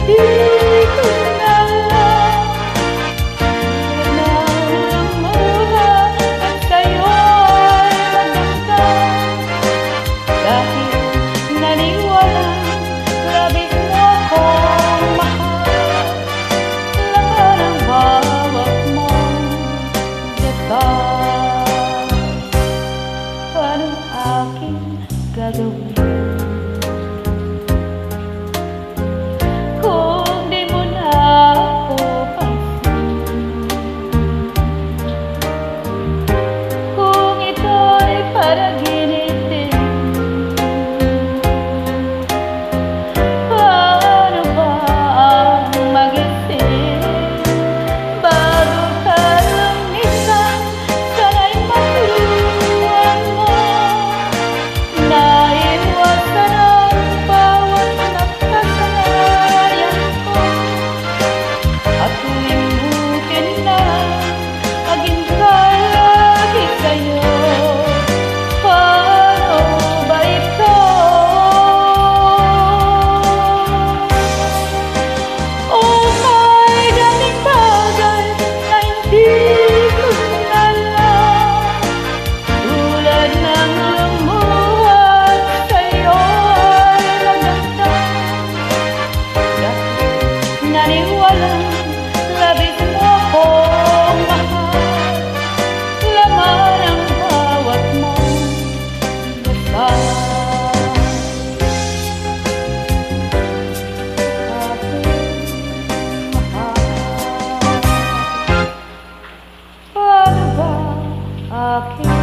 di ko na alam ng mga at sa'yo'y magdamdam. Dahil naniwalang labis mo akong mahal, laman ang hawak mong detalye. Paano aking gagawin kung di mo na ako pansin? Kung ito'y panaginip din, paano ba ang magising bago ka lumisan? Sana'y matulungan mo na iwasan ang bawat napasanayan ko. At tuwing butin na maging kalagi sa'yo, paano ba ito? O may daming bagay na hindi ko na alam, tulad ng lumuhad sa'yo'y magdamdam. Dahil naniwalang labis mo akong mahal, laman ang bawat mong dasal. Aking mahal, paano ba aking